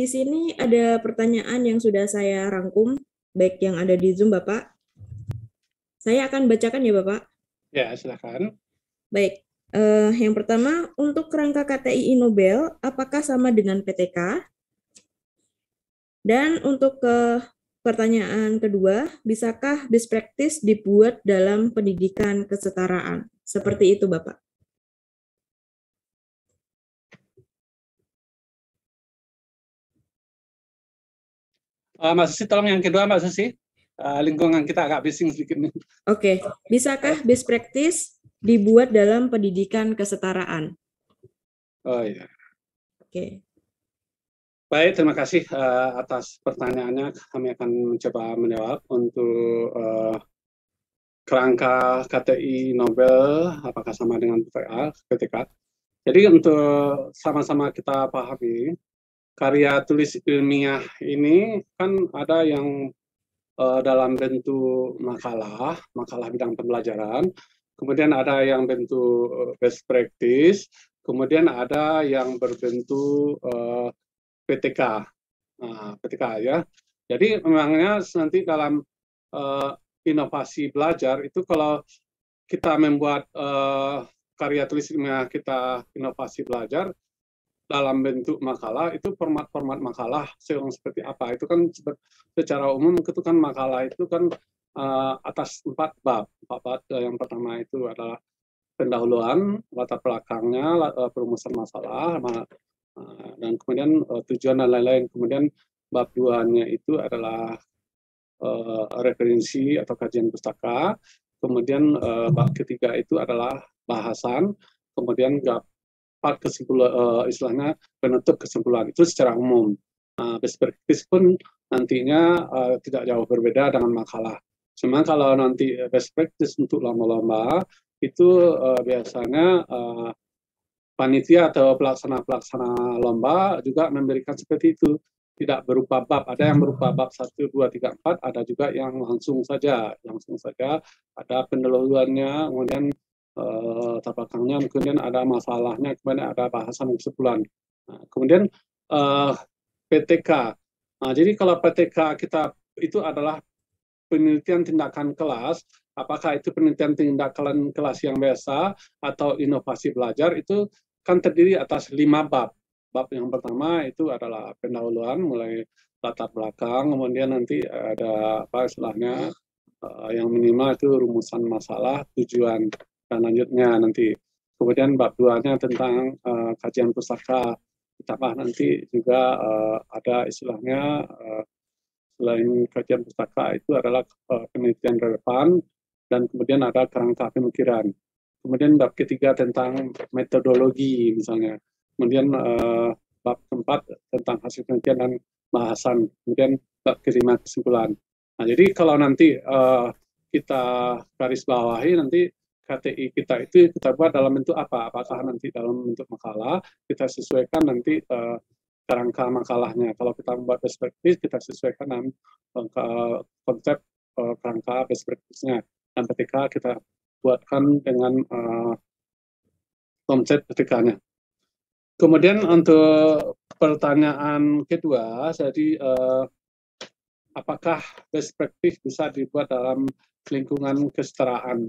Di sini ada pertanyaan yang sudah saya rangkum, baik yang ada di Zoom, Bapak. Saya akan bacakan ya, Bapak. Ya, silakan. Baik, yang pertama, untuk kerangka KTI Nobel, apakah sama dengan PTK? Dan untuk pertanyaan kedua, bisakah best practice dibuat dalam pendidikan kesetaraan? Seperti itu, Bapak. Mbak Susi, tolong yang kedua, Mbak Susi. Lingkungan kita agak bising sedikit nih. Oke, bisakah best practice dibuat dalam pendidikan kesetaraan? Oh iya. Oke. Baik, terima kasih atas pertanyaannya. Kami akan mencoba menjawab untuk kerangka KTI Nobel, apakah sama dengan PTK. Jadi untuk sama-sama kita pahami, karya tulis ilmiah ini kan ada yang dalam bentuk makalah bidang pembelajaran, kemudian ada yang bentuk best practice, kemudian ada yang berbentuk PTK. PTK ya. Jadi memangnya nanti dalam inovasi belajar itu kalau kita membuat karya tulis ilmiah kita inovasi belajar dalam bentuk makalah, itu format-format makalah yang seperti apa, itu kan secara umum itu kan makalah itu kan atas 4 bab. Yang pertama itu adalah pendahuluan, latar belakangnya, perumusan masalah, dan kemudian tujuan dan lain-lain. Kemudian bab 2-nya itu adalah referensi atau kajian pustaka. Kemudian bab ketiga itu adalah bahasan. Kemudian part kesimpulan, istilahnya penutup kesimpulan itu secara umum. Best practice pun nantinya tidak jauh berbeda dengan makalah. Cuma kalau nanti best practice untuk lomba-lomba itu biasanya panitia atau pelaksana lomba juga memberikan seperti itu, tidak berupa bab. Ada yang berupa bab 1, 2, 3, 4, ada juga yang langsung saja ada pendahuluannya, kemudian latar belakangnya, kemudian ada masalahnya, kemudian ada bahasan kesimpulan. Kemudian PTK. Jadi kalau PTK kita itu adalah penelitian tindakan kelas, apakah itu penelitian tindakan kelas yang biasa atau inovasi belajar, itu kan terdiri atas 5 bab. Bab yang pertama itu adalah pendahuluan, mulai latar belakang, kemudian nanti ada apa istilahnya, yang minimal itu rumusan masalah, tujuan, dan lanjutnya nanti. Kemudian bab 2-nya tentang kajian pustaka, ditambah nanti juga ada istilahnya selain kajian pustaka itu adalah penelitian relevan, dan kemudian ada kerangka pemikiran. Kemudian bab ketiga tentang metodologi misalnya. Kemudian bab keempat tentang hasil penelitian dan bahasan. Kemudian bab kelima kesimpulan. Nah, jadi kalau nanti kita garis bawahi nanti KTI kita itu kita buat dalam bentuk apa? Apakah nanti dalam bentuk makalah, kita sesuaikan nanti kerangka makalahnya. Kalau kita membuat best practice, kita sesuaikan dengan konsep kerangka best practice-nya. Dan ketika kita buatkan dengan konsep ketikanya. Kemudian untuk pertanyaan kedua, jadi apakah best practice bisa dibuat dalam lingkungan kesetaraan?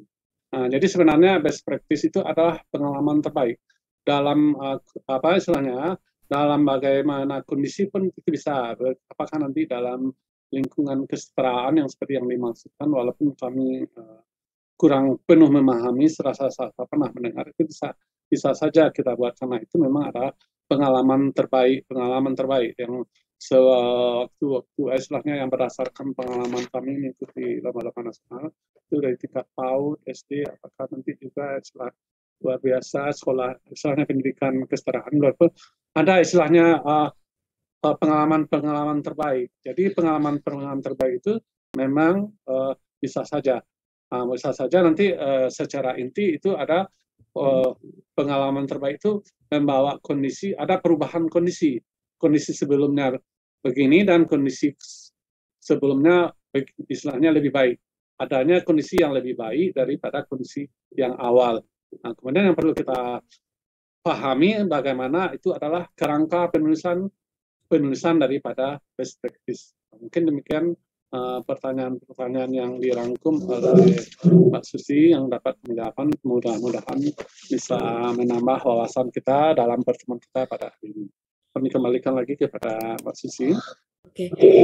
Nah, jadi sebenarnya best practice itu adalah pengalaman terbaik dalam apa istilahnya, dalam bagaimana kondisi pun itu bisa. Apakah nanti dalam lingkungan kesetaraan yang seperti yang dimaksudkan, walaupun kami kurang penuh memahami, serasa pernah mendengar, itu bisa saja kita buat, karena itu memang ada pengalaman terbaik yang sewaktu-waktu istilahnya yang berdasarkan pengalaman kami mengikuti lomba-lomba nasional itu dari tingkat PAUD, SD, apakah nanti juga istilah luar biasa sekolah, misalnya pendidikan kesetaraan ada istilahnya pengalaman terbaik. Jadi pengalaman terbaik itu memang bisa saja nanti secara inti itu ada pengalaman terbaik itu membawa kondisi, ada perubahan kondisi sebelumnya begini dan kondisi sebelumnya istilahnya lebih baik, adanya kondisi yang lebih baik daripada kondisi yang awal. Nah, kemudian yang perlu kita pahami bagaimana itu adalah kerangka penulisan penulisan daripada best practice. Mungkin demikian pertanyaan-pertanyaan yang dirangkum oleh Pak Susi yang dapat menjawab. Mudah-mudahan bisa menambah wawasan kita dalam pertemuan kita pada hari ini. Kami kembalikan lagi kepada Pak Susi. Oke.